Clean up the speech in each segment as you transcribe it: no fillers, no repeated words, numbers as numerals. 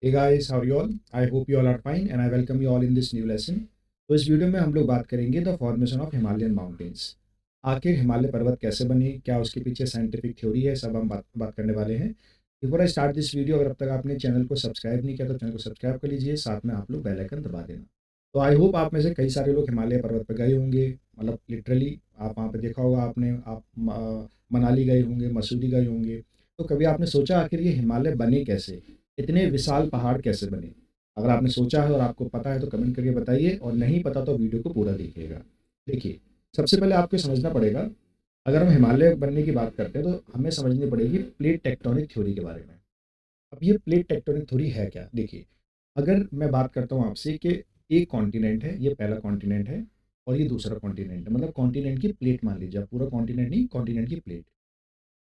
Hey guys, how are you all? I hope you all are fine and I welcome you all in this new lesson. तो इस video में हम लोग बात करेंगे the formation of Himalayan mountains. आखिर हिमालय पर्वत कैसे बने, क्या उसके पीछे साइंटिफिक थ्योरी है, सब हम बात करने वाले हैं। Before I start this video, अगर अब तक आपने चैनल को सब्सक्राइब नहीं किया तो चैनल को सब्सक्राइब कर लीजिए, साथ में आप लोग बेल आइकन दबा देना। तो आई होप आप में से कई सारे लोग हिमालय पर्वत पर गए होंगे, मतलब लिटरली आप वहाँ पर देखा होगा आपने, आप मनाली गए होंगे, मसूरी गए होंगे। तो कभी आपने सोचा आखिर ये हिमालय बने कैसे, इतने विशाल पहाड़ कैसे बने? अगर आपने सोचा है और आपको पता है तो कमेंट करके बताइए, और नहीं पता तो वीडियो को पूरा देखिएगा। देखिए, सबसे पहले आपको समझना पड़ेगा, अगर हम हिमालय बनने की बात करते हैं तो हमें समझनी पड़ेगी प्लेट टेक्टोनिक थ्योरी के बारे में। अब ये प्लेट टेक्टोनिक थ्योरी है क्या? देखिए, अगर मैं बात करता हूँ आपसे कि एक कॉन्टिनेंट है, ये पहला कॉन्टिनेंट है और ये दूसरा कॉन्टिनेंट है, मतलब कॉन्टिनेंट की प्लेट मान लीजिए, पूरा कॉन्टिनेंट नहीं, कॉन्टिनेंट की प्लेट।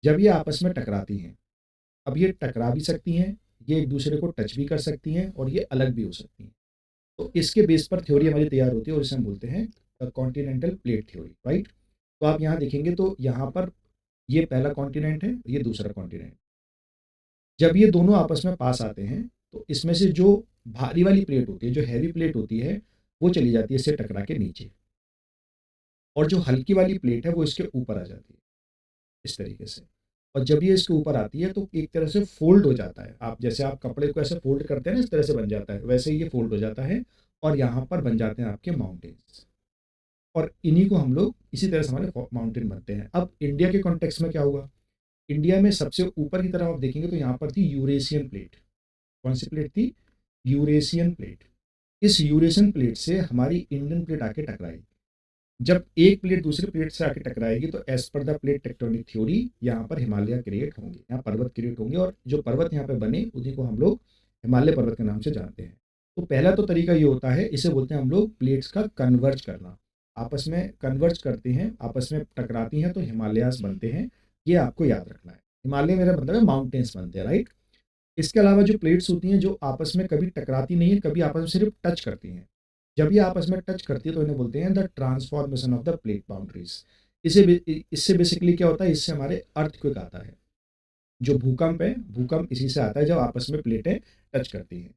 जब ये आपस में टकराती हैं, अब ये टकरा भी सकती हैं, ये एक दूसरे को टच भी कर सकती हैं और ये अलग भी हो सकती हैं। तो इसके बेस पर थ्योरी हमारी तैयार होती है और इसे हम बोलते हैं कॉन्टिनेंटल प्लेट थ्योरी, राइट? तो आप यहाँ देखेंगे तो यहाँ पर ये पहला कॉन्टिनेंट है, ये दूसरा कॉन्टिनेंट। जब ये दोनों आपस में पास आते हैं तो इसमें से जो भारी वाली प्लेट होती है, जो हैवी प्लेट होती है, वो चली जाती है इससे टकरा के नीचे, और जो हल्की वाली प्लेट है वो इसके ऊपर आ जाती है, इस तरीके से। और जब ये इसके ऊपर आती है तो एक तरह से फोल्ड हो जाता है। आप जैसे आप कपड़े को ऐसे फोल्ड करते हैं ना, इस तरह से बन जाता है, वैसे ही ये फोल्ड हो जाता है और यहाँ पर बन जाते हैं आपके माउंटेन्स। और इन्हीं को हम लोग इसी तरह से हमारे माउंटेन बनते हैं। अब इंडिया के कॉन्टेक्स्ट में क्या हुआ? इंडिया में सबसे ऊपर की तरफ आप देखेंगे तो यहाँ पर थी यूरेशियन प्लेट। कौन सी प्लेट थी? Eurasian plate. इस यूरेशियन प्लेट से हमारी इंडियन प्लेट आके टकराई। जब एक प्लेट दूसरी प्लेट से आके टकराएगी तो as per the plate tectonic theory यहाँ पर हिमालय क्रिएट होंगे, यहाँ पर्वत क्रिएट होंगे, और जो पर्वत यहाँ पे बने उन्हीं को हम लोग हिमालय पर्वत के नाम से जानते हैं। तो पहला तो तरीका ये होता है, इसे बोलते हैं हम लोग प्लेट्स का कन्वर्ज करना। आपस में कन्वर्ज करती हैं, आपस में टकराती हैं तो हिमालयास बनते हैं। ये आपको याद रखना है। हिमालय मेरा मतलब है माउंटेन्स बनते हैं, राइट? इसके अलावा जो प्लेट्स होती हैं जो आपस में कभी टकराती नहीं है, कभी आपस में सिर्फ टच करती हैं। जब ये आपस में टच करती है तो इन्हें बोलते हैं the transformation of the plate boundaries. इससे बेसिकली क्या होता है, इससे हमारे अर्थक्वेक आता है। जो भूकंप है, भूकंप इसी से आता है जब आपस में प्लेटें टच करती हैं।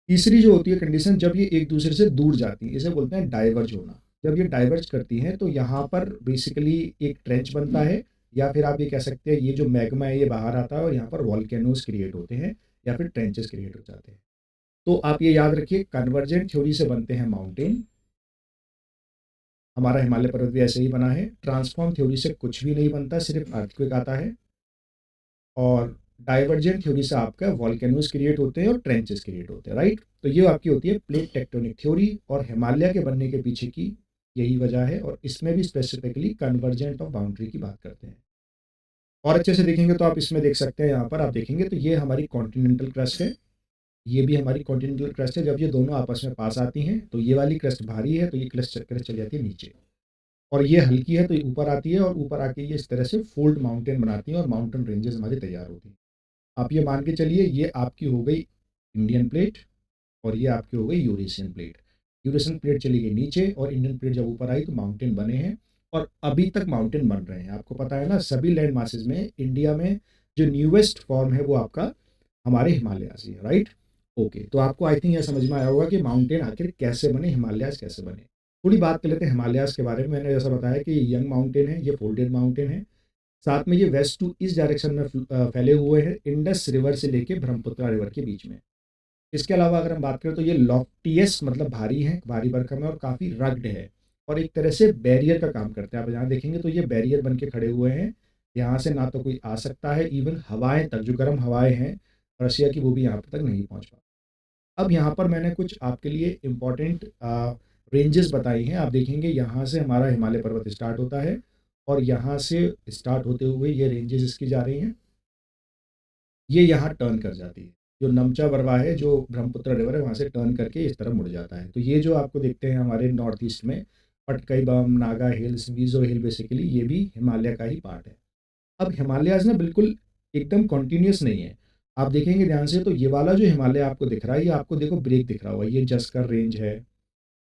तीसरी जो होती है कंडीशन, जब ये एक दूसरे से दूर जाती हैं, इसे बोलते हैं डाइवर्ज होना। जब ये डाइवर्ज करती हैं तो यहाँ पर बेसिकली एक ट्रेंच बनता है, या फिर आप ये कह सकते हैं ये जो मैग्मा है ये बाहर आता है और यहाँ पर वॉल्केनोज क्रिएट होते हैं, या फिर ट्रेंचेस क्रिएट हो जाते हैं। तो आप ये याद रखिए, कन्वर्जेंट थ्योरी से बनते हैं माउंटेन। हमारा हिमालय पर्वत भी ऐसे ही बना है। ट्रांसफॉर्म थ्योरी से कुछ भी नहीं बनता, सिर्फ अर्थक्वेक आता है। और डाइवर्जेंट थ्योरी से आपका वॉल्केनोज क्रिएट होते हैं और ट्रेंचेस क्रिएट होते हैं, राइट? तो ये आपकी होती है प्लेट टेक्टोनिक थ्योरी, और हिमालय के बनने के पीछे की यही वजह है, और इसमें भी स्पेसिफिकली कन्वर्जेंट ऑफ बाउंड्री की बात करते हैं। और अच्छे से देखेंगे तो आप इसमें देख सकते हैं, यहाँ पर आप देखेंगे तो ये हमारी कॉन्टिनेंटल क्रस्ट है, ये भी हमारी कॉन्टिनेंटल क्रस्ट है। जब ये दोनों आपस में पास आती हैं तो ये वाली क्रस्ट भारी है तो ये क्रस्ट चली जाती है नीचे, और ये हल्की है तो ये ऊपर आती है, और ऊपर आके ये इस तरह से फोल्ड माउंटेन बनाती है और माउंटेन रेंजेस हमारी तैयार होती हैं। आप ये मान के चलिए, ये आपकी हो गई इंडियन प्लेट और ये आपकी हो गई यूरेशियन प्लेट। यूरेशियन प्लेट चली गई नीचे और इंडियन प्लेट जब ऊपर आई तो माउंटेन बने हैं, और अभी तक माउंटेन बन रहे हैं। आपको पता है ना, सभी लैंड मासेस में इंडिया में जो न्यूएस्ट फॉर्म है वो आपका हमारे हिमालयाज ही है, राइट? ओके, तो आपको आई थिंक यह समझ में आया होगा कि माउंटेन आखिर कैसे बने, हिमालयाज कैसे बने। थोड़ी बात कर लेते हैं हिमालयाज के बारे में। मैंने जैसा बताया कि ये यंग माउंटेन है, ये फोल्डेड माउंटेन है। साथ में ये वेस्ट टू ईस्ट डायरेक्शन में फैले हुए हैं, इंडस रिवर से लेके ब्रह्मपुत्र रिवर के बीच में। इसके अलावा अगर हम बात करें तो ये लॉफ्टीएस्ट, मतलब भारी है, भारी भरकम है और काफ़ी रग्ड है, और एक तरह से बैरियर का काम करते हैं। आप यहाँ देखेंगे तो ये बैरियर बन के खड़े हुए हैं। यहाँ से ना तो कोई आ सकता है, इवन हवाएं तक, जो गर्म हवाएं हैं रशिया की, वो भी यहाँ तक नहीं पहुँच पा। अब यहाँ पर मैंने कुछ आपके लिए इम्पोर्टेंट रेंजेस बताई हैं। आप देखेंगे यहाँ से हमारा हिमालय पर्वत स्टार्ट होता है, और यहाँ से स्टार्ट होते हुए ये रेंजेस इसकी जा रही हैं, ये यहाँ टर्न कर जाती है। जो नमचा बरवा है, जो ब्रह्मपुत्र रिवर है, वहाँ से टर्न करके इस तरफ मुड़ जाता है। तो ये जो आपको देखते हैं हमारे नॉर्थ ईस्ट में, पटकई बम, नागा हिल्स, मीज़ो हिल, बेसिकली ये भी हिमालय का ही पार्ट है। अब हिमालयाज़ ना बिल्कुल एकदम कंटिन्यूअस नहीं है। आप देखेंगे ध्यान से तो ये वाला जो हिमालय आपको दिख रहा है, ये आपको देखो ब्रेक दिख रहा होगा। ये जस्कर रेंज है,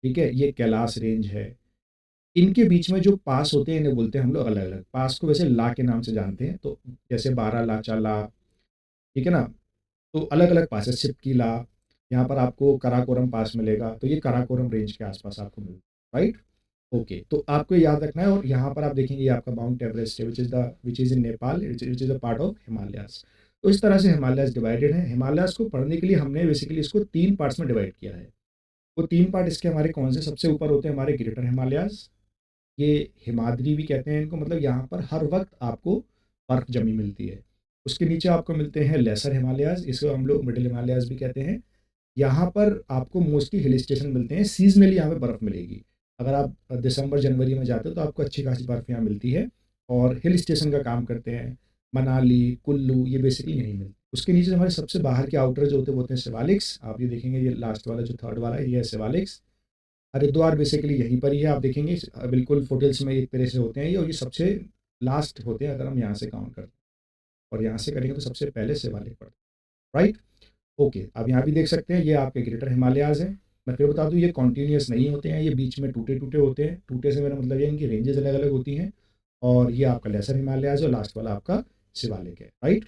ठीक है, ये कैलाश रेंज है। इनके बीच में जो पास होते हैं इन्हें बोलते हैं हम लोग अलग अलग। पास को वैसे ला के नाम से जानते हैं, तो जैसे बारह लाचा ला, ठीक है ना? तो अलग अलग पासेस, शिपकीला, यहाँ पर आपको कराकोरम पास मिलेगा, तो ये कराकोरम रेंज के आसपास आपको मिलेगा, राइट। ओके, तो आपको याद रखना है। और यहाँ पर आप देखेंगे ये आपका माउंट एवरेस्ट है, which is in Nepal, which is a part of Himalayas. तो इस तरह से हिमालयाज़ डिवाइडेड है। हिमालयाज़ को पढ़ने के लिए हमने बेसिकली इसको 3 पार्ट्स में डिवाइड किया है। वो 3 पार्ट इसके हमारे कौन से? सबसे ऊपर होते हैं हमारे ग्रेटर हिमालयाज़, ये हिमाद्री भी कहते हैं इनको, मतलब यहाँ पर हर वक़्त आपको बर्फ़ जमी मिलती है। उसके नीचे आपको मिलते हैं लेसर हिमालयाज़, इसको हम लोग मिडल हिमालयाज़ भी कहते हैं। यहाँ पर आपको मोस्टली हिल स्टेशन मिलते हैं, सीज़नली यहाँ पे बर्फ़ मिलेगी। अगर आप दिसंबर जनवरी में जाते हो तो आपको अच्छी खासी बर्फ़ यहाँ मिलती है, और हिल स्टेशन का काम करते हैं। मनाली, कुल्लू, ये बेसिकली यहीं मिलते हैं। उसके नीचे हमारे सबसे बाहर के आउटर जो होते हैं वो होते हैं शिवालिक्स। आप ये देखेंगे, ये लास्ट वाला जो थर्ड वाला है ये है शिवालिक्स। हरिद्वार बेसिकली यहीं पर ही है, आप देखेंगे बिल्कुल फुटेल्स में एक तरह से होते हैं ये, और ये सबसे लास्ट होते हैं अगर हम यहाँ से काउंट करते हैं, और यहाँ से करेंगे तो सबसे पहले शिवालिक पड़ता है, राइट। ओके, अब यहाँ भी देख सकते हैं ये आपके ग्रेटर हिमालयाज़ हैं। मैं फिर बता दूँ, ये कॉन्टिन्यूअस नहीं होते हैं, ये बीच में टूटे-टूटे होते हैं। टूटे से मेरा मतलब ये है इनकी रेंजेज़ अलग-अलग होती हैं। और ये आपका लेसर हिमालयाज़ है और लास्ट वाला आपका शिवालिक है, राइट?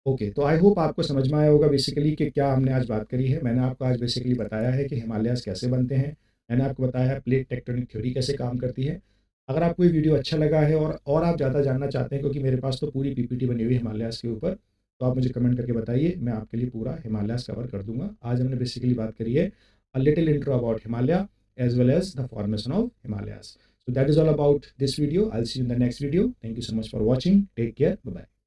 ओके, तो आई होप आपको समझ में आया होगा बेसिकली कि क्या हमने आज बात करी है। मैंने आपको आज बेसिकली बताया है कि हिमालयाज़ कैसे बनते हैं। मैंने आपको बताया है प्लेट टेक्टोनिक थ्योरी कैसे काम करती है। अगर आपको ये वीडियो अच्छा लगा है और आप ज़्यादा जानना चाहते हैं, क्योंकि मेरे पास तो पूरी पीपीटी बनी हुई है हिमालयाज़ के ऊपर, तो आप मुझे कमेंट करके बताइए, मैं आपके लिए पूरा हिमालयाज़ कवर कर दूँगा। आज हमने बेसिकली बात करी है a little intro about Himalaya as well as the formation of Himalayas. So that is all about this video. I'll see you in the next video. Thank you so much for watching. Take care. Bye bye.